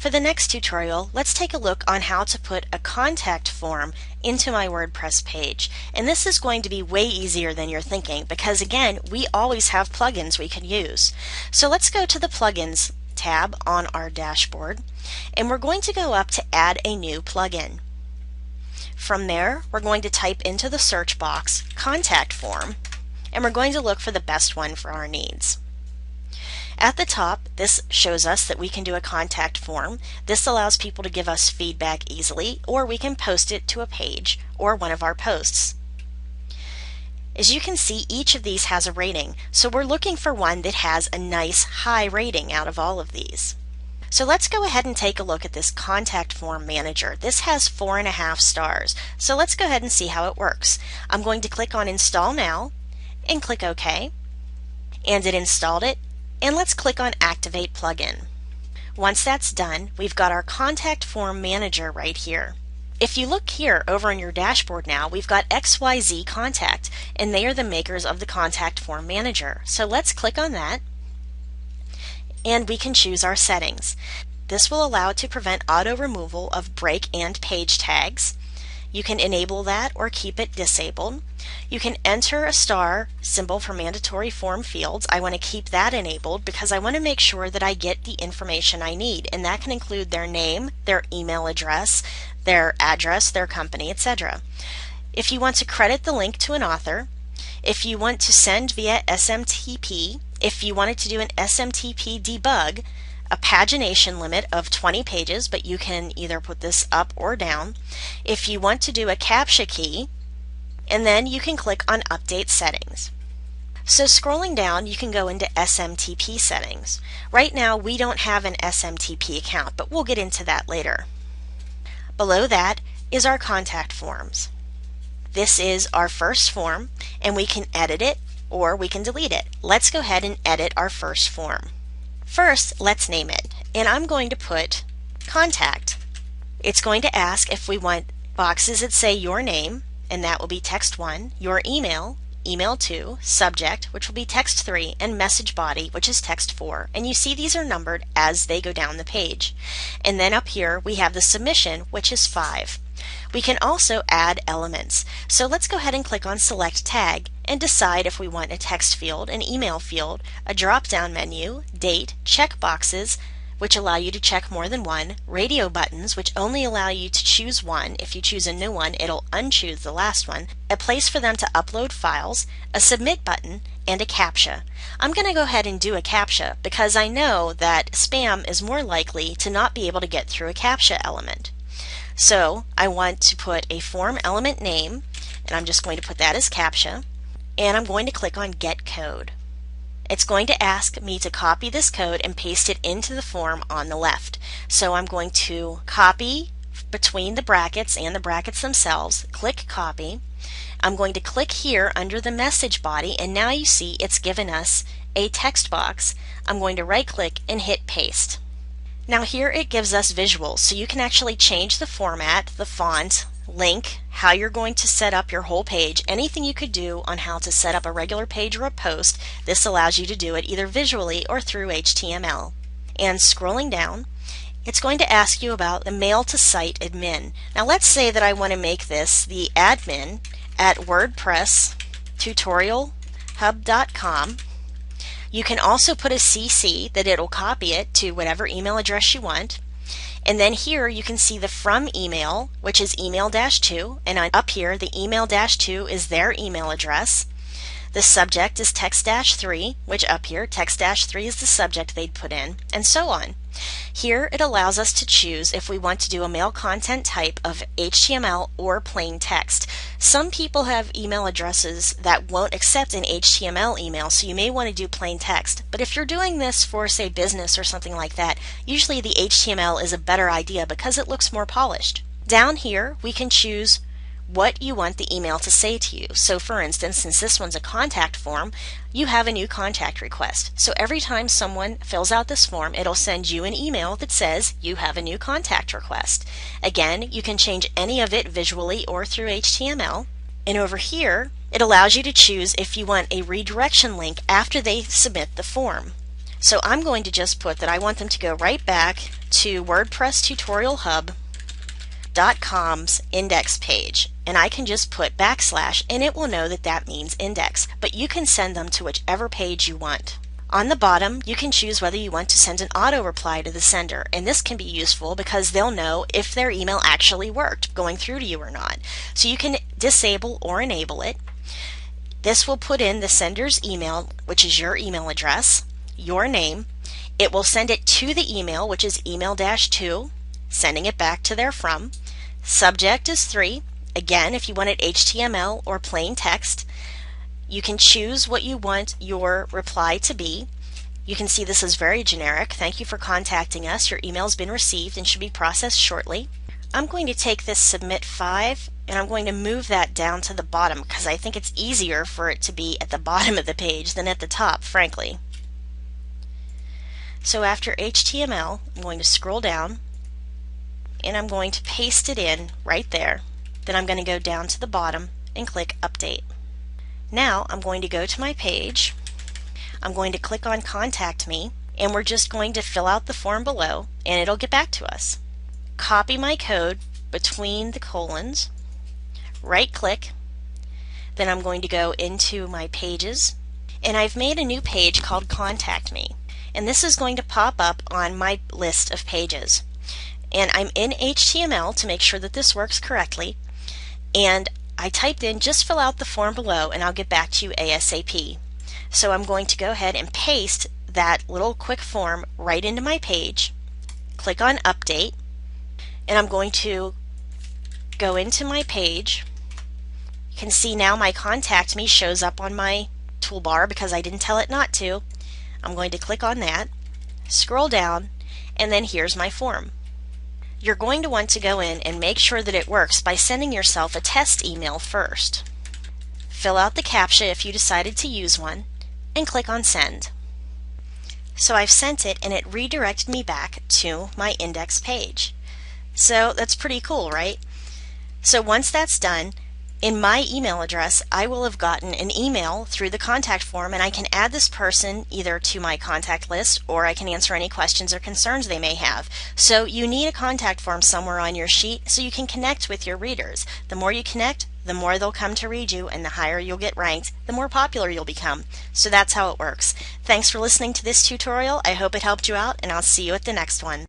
For the next tutorial, let's take a look on how to put a contact form into my WordPress page. And this is going to be way easier than you're thinking because, again, we always have plugins we can use. So let's go to the Plugins tab on our dashboard, and we're going to go up to Add a New Plugin. From there, we're going to type into the search box Contact Form, and we're going to look for the best one for our needs. At the top, this shows us that we can do a contact form. This allows people to give us feedback easily, or we can post it to a page or one of our posts. As you can see, each of these has a rating, so we're looking for one that has a nice high rating out of all of these. So let's go ahead and take a look at this contact form manager. This has 4.5 stars, so let's go ahead and see how it works. I'm going to click on Install Now and click OK, and it installed it. And let's click on Activate Plugin. Once that's done, we've got our contact form manager right here. If you look here over on your dashboard now, we've got XYZ Contact, and they are the makers of the contact form manager. So let's click on that, and we can choose our settings. This will allow it to prevent auto removal of break and page tags. You can enable that or keep it disabled. You can enter a star symbol for mandatory form fields. I want to keep that enabled because I want to make sure that I get the information I need, and that can include their name, their email address, their address, their company, etc. If you want to credit the link to an author, if you want to send via SMTP, if you wanted to do an SMTP debug, a pagination limit of 20 pages, but you can either put this up or down. If you want to do a CAPTCHA key, and then you can click on Update Settings. So scrolling down, you can go into SMTP settings. Right now, we don't have an SMTP account, but we'll get into that later. Below that is our contact forms. This is our first form, and we can edit it or we can delete it. Let's go ahead and edit our first form. First, let's name it, and I'm going to put Contact. It's going to ask if we want boxes that say your name, and that will be text 1, your email, email 2, subject, which will be text 3, and message body, which is text 4. And you see these are numbered as they go down the page. And then up here we have the submission, which is 5. We can also add elements. So let's go ahead and click on Select Tag and decide if we want a text field, an email field, a drop-down menu, date, check boxes, which allow you to check more than one, radio buttons, which only allow you to choose one. If you choose a new one, it'll unchoose the last one, a place for them to upload files, a submit button, and a CAPTCHA. I'm going to go ahead and do a CAPTCHA because I know that spam is more likely to not be able to get through a CAPTCHA element. So I want to put a form element name, and I'm just going to put that as CAPTCHA, and I'm going to click on Get Code. It's going to ask me to copy this code and paste it into the form on the left. So I'm going to copy between the brackets and the brackets themselves, click Copy. I'm going to click here under the message body, and now you see it's given us a text box. I'm going to right click and hit Paste. Now here it gives us visuals, so you can actually change the format, the font, link, how you're going to set up your whole page, anything you could do on how to set up a regular page or a post. This allows you to do it either visually or through HTML. And scrolling down, it's going to ask you about the mail to site admin. Now let's say that I want to make this the admin at WordPress tutorialhub.com. You can also put a CC that it'll copy it to whatever email address you want. And then here you can see the from email, which is email-2, and up here the email-2 is their email address. The subject is text-3, which up here text-3 is the subject they'd put in, and so on. Here it allows us to choose if we want to do a mail content type of HTML or plain text. Some people have email addresses that won't accept an HTML email, so you may want to do plain text. But if you're doing this for, say, business or something like that, usually the HTML is a better idea because it looks more polished. Down here we can choose what you want the email to say to you. So for instance, since this one's a contact form, you have a new contact request. So every time someone fills out this form, it'll send you an email that says you have a new contact request. Again, you can change any of it visually or through HTML. And over here, it allows you to choose if you want a redirection link after they submit the form. So I'm going to just put that I want them to go right back to WordPress Tutorial Hub.com's index page, and I can just put / and it will know that that means index, but you can send them to whichever page you want. On the bottom, you can choose whether you want to send an auto reply to the sender, and this can be useful because they'll know if their email actually worked going through to you or not. So you can disable or enable it. This will put in the sender's email, which is your email address, your name. It will send it to the email, which is email-to, sending it back to their from. Subject is 3. Again, if you want it HTML or plain text, you can choose what you want your reply to be. You can see this is very generic. Thank you for contacting us. Your email's been received and should be processed shortly. I'm going to take this Submit 5 and I'm going to move that down to the bottom because I think it's easier for it to be at the bottom of the page than at the top, frankly. So after HTML, I'm going to scroll down and I'm going to paste it in right there. Then I'm going to go down to the bottom and click Update. Now I'm going to go to my page. I'm going to click on Contact Me, and we're just going to fill out the form below and it'll get back to us. Copy my code between the colons, right click, then I'm going to go into my pages, and I've made a new page called Contact Me, and this is going to pop up on my list of pages. And I'm in HTML to make sure that this works correctly, and I typed in just fill out the form below and I'll get back to you ASAP. So I'm going to go ahead and paste that little quick form right into my page, click on Update, and I'm going to go into my page. You can see now my Contact Me shows up on my toolbar because I didn't tell it not to. I'm going to click on that, scroll down, and then here's my form. You're going to want to go in and make sure that it works by sending yourself a test email first. Fill out the CAPTCHA if you decided to use one, and click on Send. So I've sent it and it redirected me back to my index page. So that's pretty cool, right? So once that's done, in my email address, I will have gotten an email through the contact form, and I can add this person either to my contact list or I can answer any questions or concerns they may have. So you need a contact form somewhere on your sheet so you can connect with your readers. The more you connect, the more they'll come to read you, and the higher you'll get ranked, the more popular you'll become. So that's how it works. Thanks for listening to this tutorial. I hope it helped you out, and I'll see you at the next one.